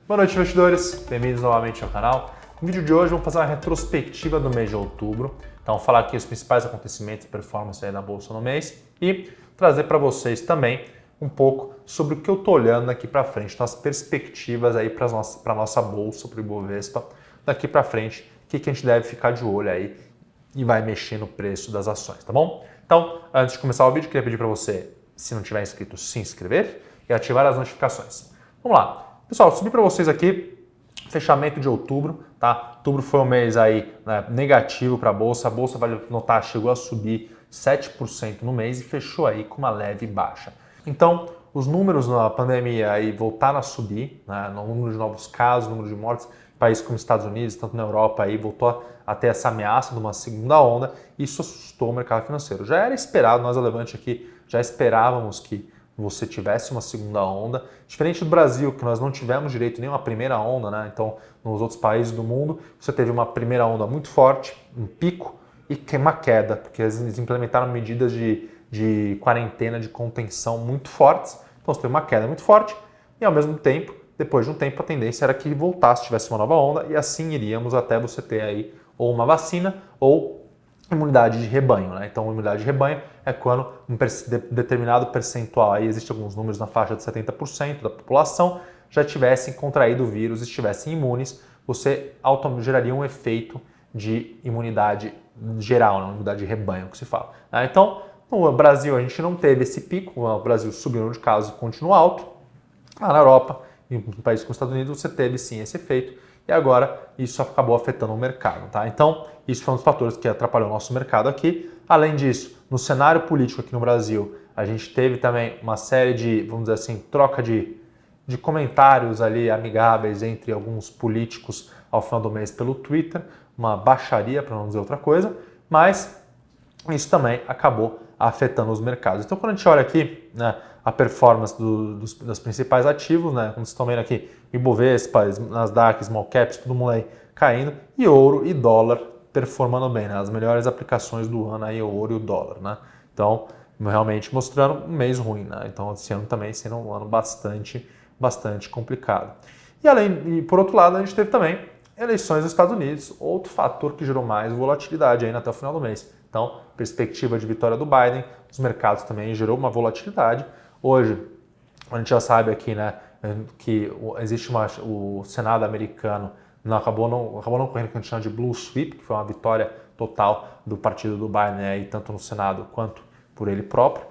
Boa noite, investidores. Bem-vindos novamente ao canal. No vídeo de hoje vamos fazer uma retrospectiva do mês de outubro. Então, falar aqui os principais acontecimentos e performance aí na bolsa no mês e trazer para vocês também um pouco sobre o que eu estou olhando daqui para frente, então as perspectivas aí para a nossa bolsa, para o Ibovespa, daqui para frente, o que a gente deve ficar de olho aí e vai mexer no preço das ações, tá bom? Então, antes de começar o vídeo, queria pedir para você, se não tiver inscrito, se inscrever e ativar as notificações. Vamos lá. Pessoal, subi para vocês aqui fechamento de outubro, tá? Outubro foi um mês aí, né, negativo para a bolsa vai notar, chegou a subir 7% no mês e fechou aí com uma leve baixa. Então, os números na pandemia aí voltaram a subir, né? No número de novos casos, número de mortes, países como Estados Unidos, tanto na Europa aí, voltou a ter essa ameaça de uma segunda onda, e isso assustou o mercado financeiro. Já era esperado, nós a Levante aqui já esperávamos que você tivesse uma segunda onda, diferente do Brasil, que nós não tivemos direito nem uma primeira onda, né? Então, nos outros países do mundo, você teve uma primeira onda muito forte, um pico e uma queda, porque eles implementaram medidas de quarentena, de contenção muito fortes. Então, você teve uma queda muito forte e, ao mesmo tempo, depois de um tempo, a tendência era que voltasse, tivesse uma nova onda e assim iríamos até você ter aí ou uma vacina ou imunidade de rebanho, né? Então, imunidade de rebanho é quando um determinado percentual, aí existe alguns números na faixa de 70% da população, já tivessem contraído o vírus, estivessem imunes, você geraria um efeito de imunidade geral, né? Imunidade de rebanho, que se fala. Né? Então, no Brasil a gente não teve esse pico, o Brasil subiu no de casos e continua alto. Lá na Europa, em países como os Estados Unidos, você teve sim esse efeito e agora isso acabou afetando o mercado, tá? Então, isso foi um dos fatores que atrapalhou o nosso mercado aqui. Além disso, no cenário político aqui no Brasil, a gente teve também uma série de, vamos dizer assim, troca de comentários ali amigáveis entre alguns políticos ao final do mês pelo Twitter, uma baixaria, para não dizer outra coisa, mas isso também acabou afetando os mercados. Então, quando a gente olha aqui, né, a performance dos principais ativos, né, como vocês estão vendo aqui, Ibovespa, Nasdaq, Small Caps, todo mundo aí caindo, e ouro e dólar performando bem, né, as melhores aplicações do ano aí, o ouro e o dólar, né. Então, realmente mostrando um mês ruim, né, então esse ano também sendo um ano bastante complicado. E por outro lado, a gente teve também eleições nos Estados Unidos, outro fator que gerou mais volatilidade aí até o final do mês. Então, perspectiva de vitória do Biden, os mercados também gerou uma volatilidade. Hoje, a gente já sabe aqui, né, que existe o Senado americano acabou não correndo o que a gente chama de blue sweep, que foi uma vitória total do partido do Biden, aí, tanto no Senado quanto por ele próprio.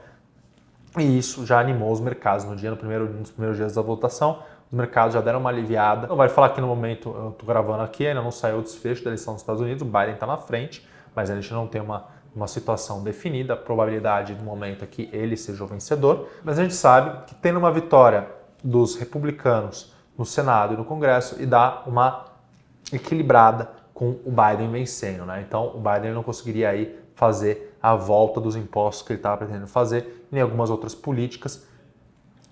E isso já animou os mercados nos primeiros dias da votação. Os mercados já deram uma aliviada. Não vai falar que no momento, eu estou gravando aqui, ainda não saiu o desfecho da eleição dos Estados Unidos, o Biden está na frente, mas a gente não tem uma situação definida, a probabilidade do momento é que ele seja o vencedor. Mas a gente sabe que tendo uma vitória dos republicanos no Senado e no Congresso, e dá uma equilibrada com o Biden vencendo, né? Então o Biden não conseguiria aí fazer a volta dos impostos que ele estava pretendendo fazer, nem algumas outras políticas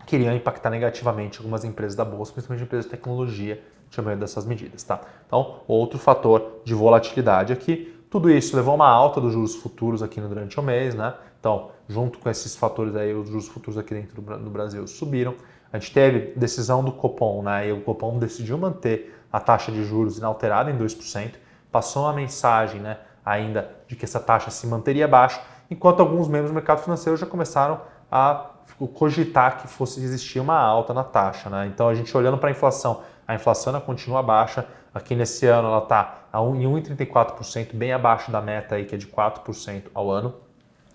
que iriam impactar negativamente algumas empresas da bolsa, principalmente empresas de tecnologia, chamando dessas medidas, tá? Então, outro fator de volatilidade aqui. Tudo isso levou a uma alta dos juros futuros aqui durante o mês, né? Então, junto com esses fatores aí, os juros futuros aqui dentro do Brasil subiram. A gente teve decisão do Copom, né? E o Copom decidiu manter a taxa de juros inalterada em 2%, passou uma mensagem, né, ainda de que essa taxa se manteria baixa, enquanto alguns membros do mercado financeiro já começaram a cogitar que fosse existir uma alta na taxa, né? Então, a gente olhando para a inflação ela continua baixa. Aqui nesse ano ela está em 1,34%, bem abaixo da meta aí, que é de 4% ao ano.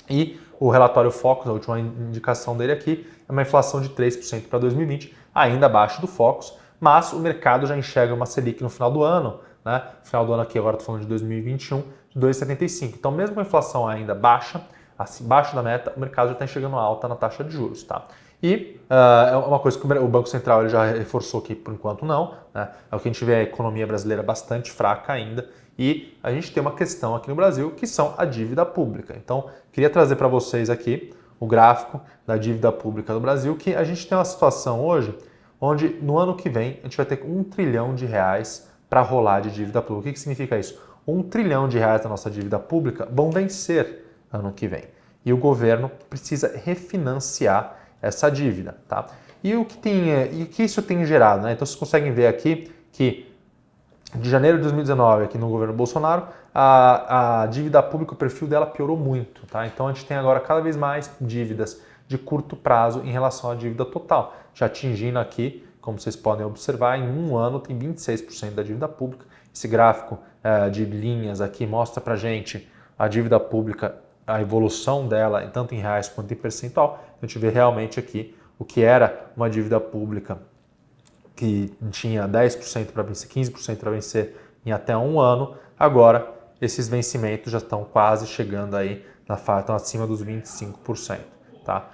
E o relatório Focus, a última indicação dele aqui, é uma inflação de 3% para 2020, ainda abaixo do Focus, mas o mercado já enxerga uma Selic no final do ano, né? No final do ano aqui, agora estou falando de 2021, de 2,75%. Então, mesmo com a inflação ainda baixa, abaixo da meta, o mercado já está enxergando alta na taxa de juros, tá? E é uma coisa que o Banco Central ele já reforçou aqui, por enquanto não, né? É o que a gente vê a economia brasileira bastante fraca ainda, e a gente tem uma questão aqui no Brasil que são a dívida pública. Então, queria trazer para vocês aqui o gráfico da dívida pública do Brasil, que a gente tem uma situação hoje onde no ano que vem a gente vai ter R$1 trilhão para rolar de dívida pública. O que significa isso? R$1 trilhão da nossa dívida pública vão vencer ano que vem. E o governo precisa refinanciar essa dívida, tá? E o que isso tem gerado, né? Então vocês conseguem ver aqui que de janeiro de 2019, aqui no governo Bolsonaro, a dívida pública, o perfil dela piorou muito, tá? Então a gente tem agora cada vez mais dívidas de curto prazo em relação à dívida total, já atingindo aqui, como vocês podem observar, em um ano tem 26% da dívida pública. Esse gráfico de linhas aqui mostra pra gente a dívida pública, a evolução dela, tanto em reais quanto em percentual. A gente vê realmente aqui o que era uma dívida pública que tinha 10% para vencer, 15% para vencer em até um ano, agora esses vencimentos já estão quase chegando aí na faixa, estão acima dos 25%, tá?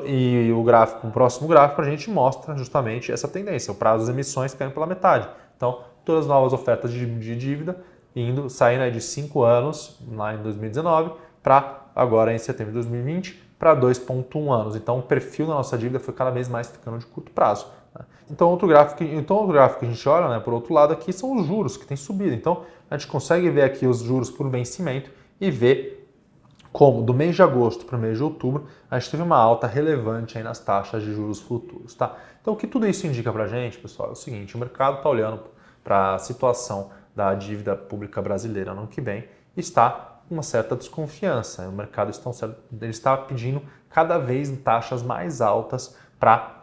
E o próximo gráfico a gente mostra justamente essa tendência, o prazo das emissões caindo pela metade. Então, todas as novas ofertas de dívida saindo de 5 anos lá em 2019 para agora em setembro de 2020 para 2,1 anos. Então, o perfil da nossa dívida foi cada vez mais ficando de curto prazo. Então, outro gráfico que a gente olha, né, por outro lado aqui, são os juros que têm subido. Então, a gente consegue ver aqui os juros por vencimento e ver como do mês de agosto para o mês de outubro a gente teve uma alta relevante aí nas taxas de juros futuros. Tá? Então, o que tudo isso indica para a gente, pessoal, é o seguinte: o mercado está olhando para a situação da dívida pública brasileira no ano que vem e está com uma certa desconfiança. O mercado está pedindo cada vez taxas mais altas para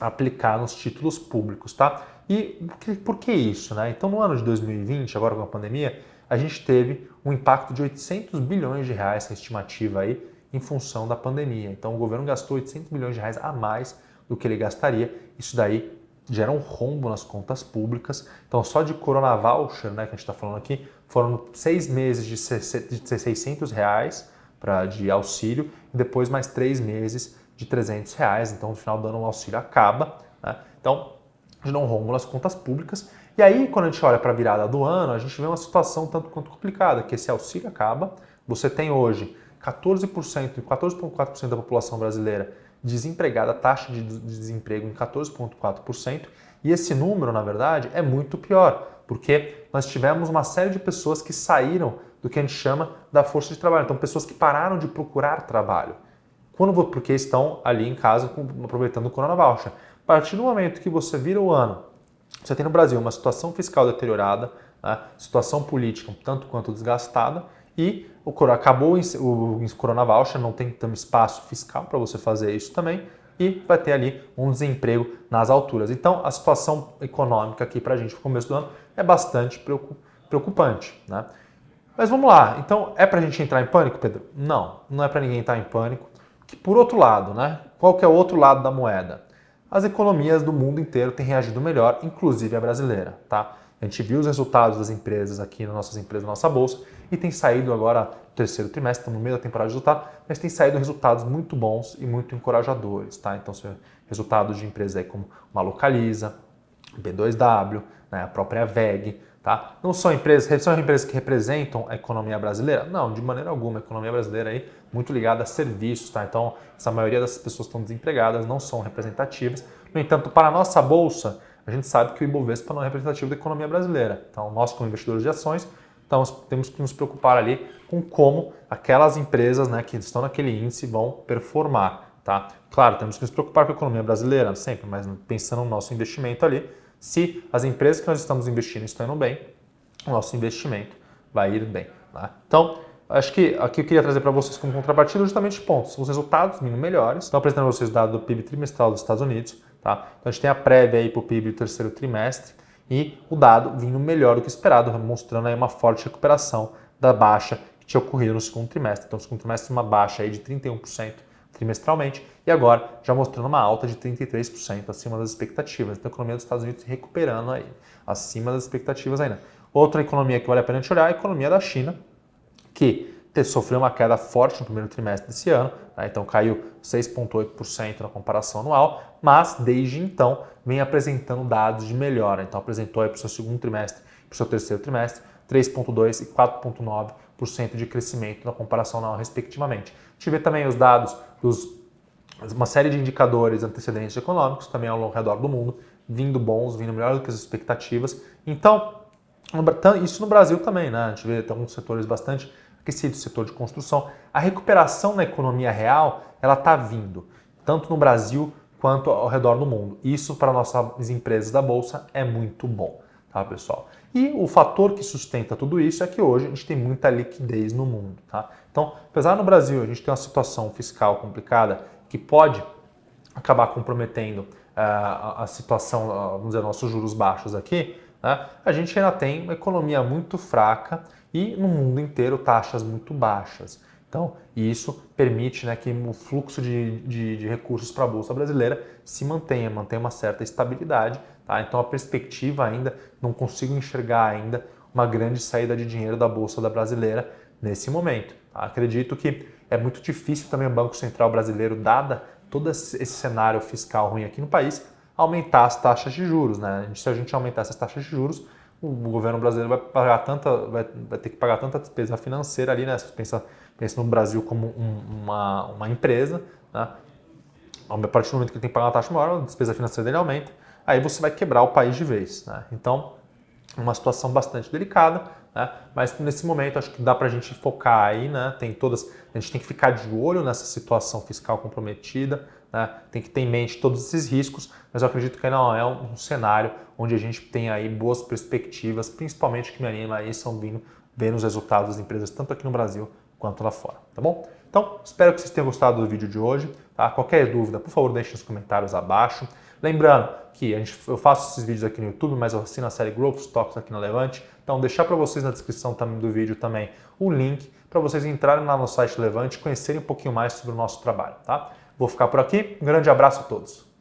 aplicar nos títulos públicos, tá? E por que isso, né? Então, no ano de 2020, agora com a pandemia, a gente teve um impacto de 800 bilhões de reais, essa estimativa aí, em função da pandemia. Então, o governo gastou 800 bilhões de reais a mais do que ele gastaria. Isso daí gera um rombo nas contas públicas. Então, só de Corona Voucher, né, que a gente está falando aqui, foram 6 meses de 600 reais de auxílio e depois mais 3 meses de 300 reais. Então, no final do ano, o auxílio acaba, né? Então, gera um rombo nas contas públicas. E aí, quando a gente olha para a virada do ano, a gente vê uma situação tanto quanto complicada, que esse auxílio acaba. Você tem hoje 14,4% da população brasileira desempregada, taxa de desemprego em 14,4%. E esse número, na verdade, é muito pior, porque nós tivemos uma série de pessoas que saíram do que a gente chama da força de trabalho. Então, pessoas que pararam de procurar trabalho, porque estão ali em casa aproveitando o Corona Voucher. A partir do momento que você vira o ano, você tem no Brasil uma situação fiscal deteriorada, né, situação política tanto quanto desgastada, e acabou o Corona Voucher, não tem tanto espaço fiscal para você fazer isso também, e vai ter ali um desemprego nas alturas. Então, a situação econômica aqui para a gente no começo do ano é bastante preocupante, né? Mas vamos lá, então é para a gente entrar em pânico, Pedro? Não, não é para ninguém entrar em pânico. Que por outro lado, né? Qual que é o outro lado da moeda? As economias do mundo inteiro têm reagido melhor, inclusive a brasileira, tá? A gente viu os resultados das empresas aqui nas nossas empresas, na nossa bolsa, e tem saído agora no terceiro trimestre, estamos no meio da temporada de resultado, mas tem saído resultados muito bons e muito encorajadores, tá? Então, resultados de empresas aí como uma Localiza, B2W, né, a própria VEG, tá? Não são empresas que representam a economia brasileira? Não, de maneira alguma. A economia brasileira aí muito ligada a serviços, tá? Então, essa maioria das pessoas que estão desempregadas não são representativas. No entanto, para a nossa bolsa, a gente sabe que o Ibovespa não é representativo da economia brasileira. Então, nós, como investidores de ações, temos que nos preocupar ali com como aquelas empresas, né, que estão naquele índice vão performar, tá? Claro, temos que nos preocupar com a economia brasileira sempre, mas pensando no nosso investimento ali, se as empresas que nós estamos investindo estão indo bem, o nosso investimento vai ir bem, tá? Então, acho que aqui eu queria trazer para vocês como contrapartida justamente pontos, os resultados vindo melhores. Estou apresentando para vocês o dado do PIB trimestral dos Estados Unidos, tá? Então, a gente tem a prévia aí para o PIB do terceiro trimestre e o dado vindo melhor do que esperado, mostrando aí uma forte recuperação da baixa que tinha ocorrido no segundo trimestre. Então, no segundo trimestre, uma baixa aí de 31% trimestralmente e agora já mostrando uma alta de 33% acima das expectativas. Então, a economia dos Estados Unidos se recuperando aí, acima das expectativas ainda. Outra economia que vale a pena a gente olhar é a economia da China, que sofreu uma queda forte no primeiro trimestre desse ano, tá? Então caiu 6,8% na comparação anual, mas desde então vem apresentando dados de melhora. Então apresentou para o seu segundo trimestre e para o seu terceiro trimestre 3,2% e 4,9% de crescimento na comparação anual, respectivamente. A gente vê também os dados uma série de indicadores antecedentes econômicos também ao redor do mundo, vindo bons, vindo melhor do que as expectativas. Então, isso no Brasil também, né? A gente vê alguns setores bastante aquecidos, o setor de construção. A recuperação na economia real, ela está vindo, tanto no Brasil quanto ao redor do mundo. Isso para nossas empresas da Bolsa é muito bom, tá, pessoal? E o fator que sustenta tudo isso é que hoje a gente tem muita liquidez no mundo, tá? Então, apesar no Brasil a gente ter uma situação fiscal complicada que pode acabar comprometendo a situação, vamos dizer, nossos juros baixos aqui, né, a gente ainda tem uma economia muito fraca e no mundo inteiro taxas muito baixas. Então, isso permite, né, que o fluxo de recursos para a Bolsa Brasileira se mantenha uma certa estabilidade. Tá? Então, a perspectiva ainda, não consigo enxergar ainda uma grande saída de dinheiro da Bolsa Brasileira nesse momento. Tá? Acredito que é muito difícil também o Banco Central brasileiro, dada todo esse cenário fiscal ruim aqui no país, aumentar as taxas de juros. Né? Se a gente aumentar essas taxas de juros, o governo brasileiro vai ter que pagar tanta despesa financeira ali, né? Você pensa no Brasil como uma empresa, né? A partir do momento que ele tem que pagar uma taxa maior, a despesa financeira dele aumenta, aí você vai quebrar o país de vez. Né? Então, uma situação bastante delicada, né? Mas nesse momento acho que dá para a gente focar aí, né? A gente tem que ficar de olho nessa situação fiscal comprometida, né? Tem que ter em mente todos esses riscos, mas eu acredito que não é um cenário onde a gente tem aí boas perspectivas, principalmente que me anima aí são vendo os resultados das empresas tanto aqui no Brasil quanto lá fora, tá bom? Então, espero que vocês tenham gostado do vídeo de hoje. Tá? Qualquer dúvida, por favor, deixe nos comentários abaixo. Lembrando que eu faço esses vídeos aqui no YouTube, mas eu assino a série Growth Stocks aqui na Levante. Então, deixar para vocês na descrição do vídeo também o link para vocês entrarem lá no site Levante e conhecerem um pouquinho mais sobre o nosso trabalho. Tá? Vou ficar por aqui. Um grande abraço a todos.